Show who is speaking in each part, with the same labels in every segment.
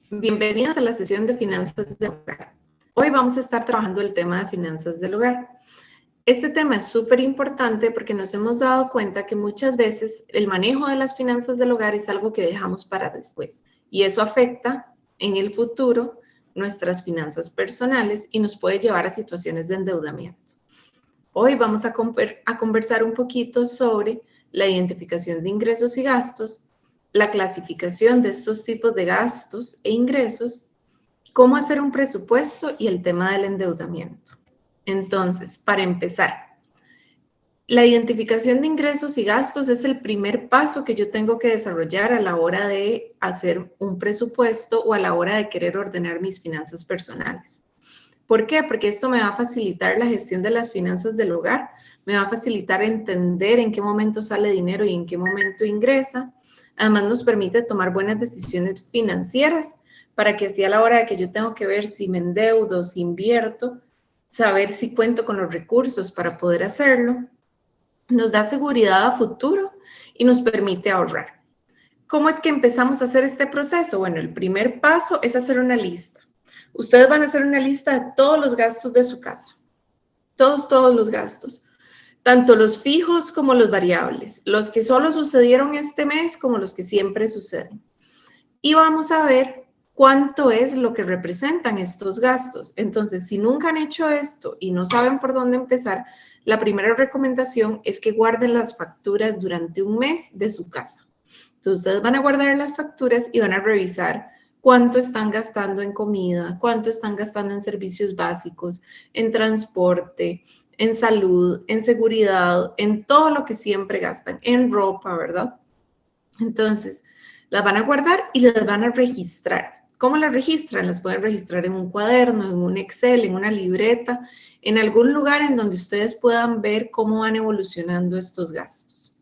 Speaker 1: Bienvenidos a la sesión de finanzas del hogar. Hoy vamos a estar trabajando el tema de finanzas del hogar. Este tema es súper importante porque nos hemos dado cuenta que muchas veces el manejo de las finanzas del hogar es algo que dejamos para después y eso afecta en el futuro nuestras finanzas personales y nos puede llevar a situaciones de endeudamiento. Hoy vamos a conversar un poquito sobre la identificación de ingresos y gastos, la clasificación de estos tipos de gastos e ingresos, cómo hacer un presupuesto y el tema del endeudamiento. Entonces, para empezar, la identificación de ingresos y gastos es el primer paso que yo tengo que desarrollar a la hora de hacer un presupuesto o a la hora de querer ordenar mis finanzas personales. ¿Por qué? Porque esto me va a facilitar la gestión de las finanzas del hogar, me va a facilitar entender en qué momento sale dinero y en qué momento ingresa. Además, nos permite tomar buenas decisiones financieras para que así a la hora de que yo tengo que ver si me endeudo, si invierto, saber si cuento con los recursos para poder hacerlo, nos da seguridad a futuro y nos permite ahorrar. ¿Cómo es que empezamos a hacer este proceso? Bueno, el primer paso es hacer una lista. Ustedes van a hacer una lista de todos los gastos de su casa. Todos los gastos. Tanto los fijos como los variables. Los que solo sucedieron este mes como los que siempre suceden. Y vamos a ver cuánto es lo que representan estos gastos. Entonces, si nunca han hecho esto y no saben por dónde empezar, la primera recomendación es que guarden las facturas durante un mes de su casa. Entonces, ustedes van a guardar las facturas y van a revisar cuánto están gastando en comida, cuánto están gastando en servicios básicos, en transporte, en salud, en seguridad, en todo lo que siempre gastan, en ropa, ¿verdad? Entonces, las van a guardar y las van a registrar. ¿Cómo las registran? Las pueden registrar en un cuaderno, en un Excel, en una libreta, en algún lugar en donde ustedes puedan ver cómo van evolucionando estos gastos.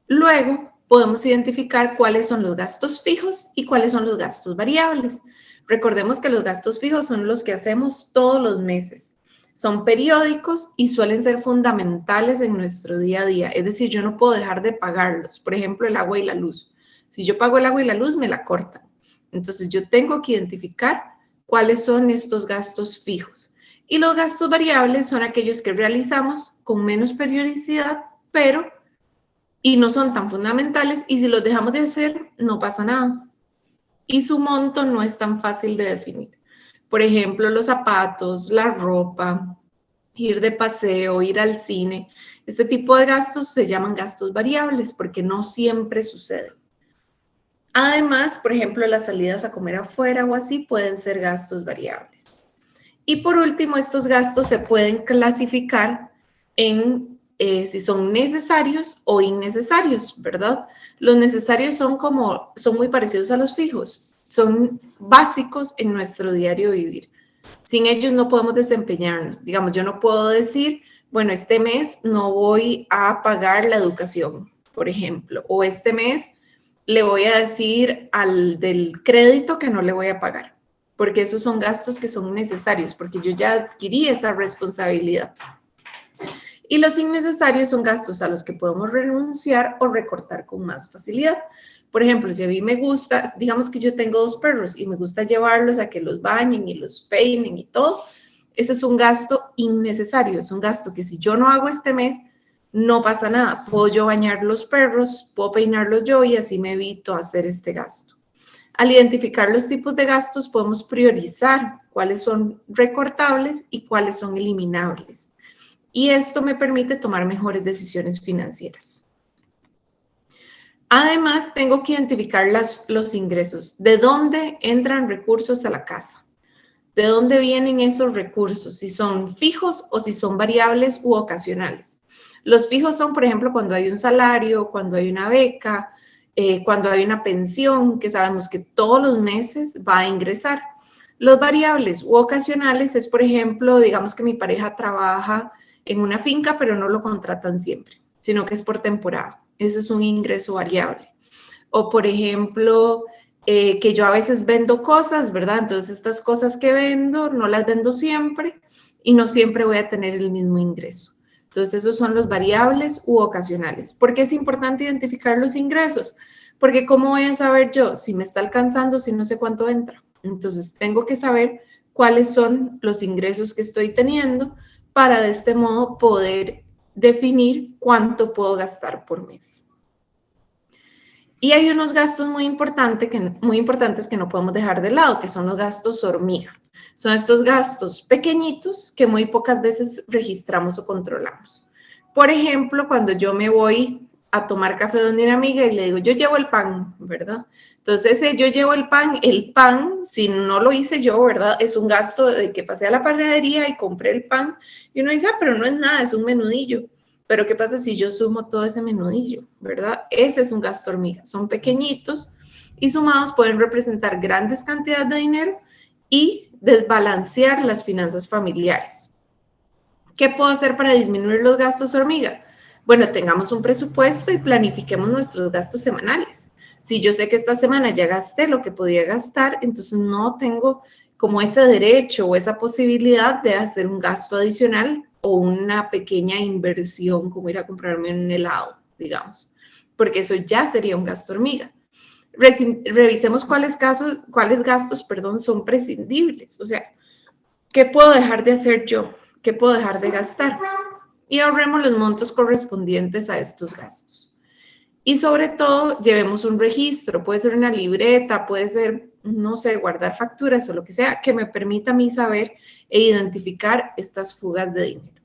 Speaker 1: Luego, podemos identificar cuáles son los gastos fijos y cuáles son los gastos variables. Recordemos que los gastos fijos son los que hacemos todos los meses. Son periódicos y suelen ser fundamentales en nuestro día a día. Es decir, yo no puedo dejar de pagarlos. Por ejemplo, el agua y la luz. Si yo pago el agua y la luz, me la cortan. Entonces, yo tengo que identificar cuáles son estos gastos fijos. Y los gastos variables son aquellos que realizamos con menos periodicidad, pero y no son tan fundamentales, y si los dejamos de hacer, no pasa nada. Y su monto no es tan fácil de definir. Por ejemplo, los zapatos, la ropa, ir de paseo, ir al cine. Este tipo de gastos se llaman gastos variables porque no siempre suceden. Además, por ejemplo, las salidas a comer afuera o así pueden ser gastos variables. Y por último, estos gastos se pueden clasificar en si son necesarios o innecesarios, ¿verdad? Los necesarios son muy parecidos a los fijos, son básicos en nuestro diario vivir. Sin ellos no podemos desempeñarnos. Digamos, yo no puedo decir, bueno, este mes no voy a pagar la educación, por ejemplo, o este mes le voy a decir al del crédito que no le voy a pagar, porque esos son gastos que son necesarios, porque yo ya adquirí esa responsabilidad. Y los innecesarios son gastos a los que podemos renunciar o recortar con más facilidad. Por ejemplo, si a mí me gusta, digamos que yo tengo 2 perros y me gusta llevarlos a que los bañen y los peinen y todo, ese es un gasto innecesario, es un gasto que si yo no hago este mes, no pasa nada. Puedo yo bañar los perros, puedo peinarlos yo y así me evito hacer este gasto. Al identificar los tipos de gastos, podemos priorizar cuáles son recortables y cuáles son eliminables. Y esto me permite tomar mejores decisiones financieras. Además, tengo que identificar los ingresos. ¿De dónde entran recursos a la casa? ¿De dónde vienen esos recursos? Si son fijos o si son variables u ocasionales. Los fijos son, por ejemplo, cuando hay un salario, cuando hay una beca, cuando hay una pensión, que sabemos que todos los meses va a ingresar. Los variables u ocasionales es, por ejemplo, digamos que mi pareja trabaja en una finca, pero no lo contratan siempre, sino que es por temporada. Ese es un ingreso variable. O, por ejemplo, que yo a veces vendo cosas, ¿verdad? Entonces, estas cosas que vendo no las vendo siempre y no siempre voy a tener el mismo ingreso. Entonces, esos son los variables u ocasionales. ¿Por qué es importante identificar los ingresos? Porque ¿cómo voy a saber yo si me está alcanzando, si no sé cuánto entra? Entonces tengo que saber cuáles son los ingresos que estoy teniendo para de este modo poder definir cuánto puedo gastar por mes. Y hay unos gastos muy importantes que no podemos dejar de lado, que son los gastos hormiga. Son estos gastos pequeñitos que muy pocas veces registramos o controlamos. Por ejemplo, cuando yo me voy a tomar café donde una amiga y le digo, yo llevo el pan, ¿verdad? Entonces, yo llevo el pan, si no lo hice yo, ¿verdad? Es un gasto de que pasé a la panadería y compré el pan. Y uno dice, pero no es nada, es un menudillo. Pero ¿qué pasa si yo sumo todo ese menudillo, verdad? Ese es un gasto hormiga. Son pequeñitos y sumados pueden representar grandes cantidades de dinero y desbalancear las finanzas familiares. ¿Qué puedo hacer para disminuir los gastos hormiga? Bueno, tengamos un presupuesto y planifiquemos nuestros gastos semanales. Si yo sé que esta semana ya gasté lo que podía gastar, entonces no tengo como ese derecho o esa posibilidad de hacer un gasto adicional o una pequeña inversión como ir a comprarme un helado, digamos, porque eso ya sería un gasto hormiga. Revisemos cuáles gastos son prescindibles, o sea, ¿qué puedo dejar de hacer yo? ¿Qué puedo dejar de gastar? Y ahorremos los montos correspondientes a estos gastos. Y sobre todo, llevemos un registro, puede ser una libreta, puede ser, no sé, guardar facturas o lo que sea, que me permita a mí saber e identificar estas fugas de dinero.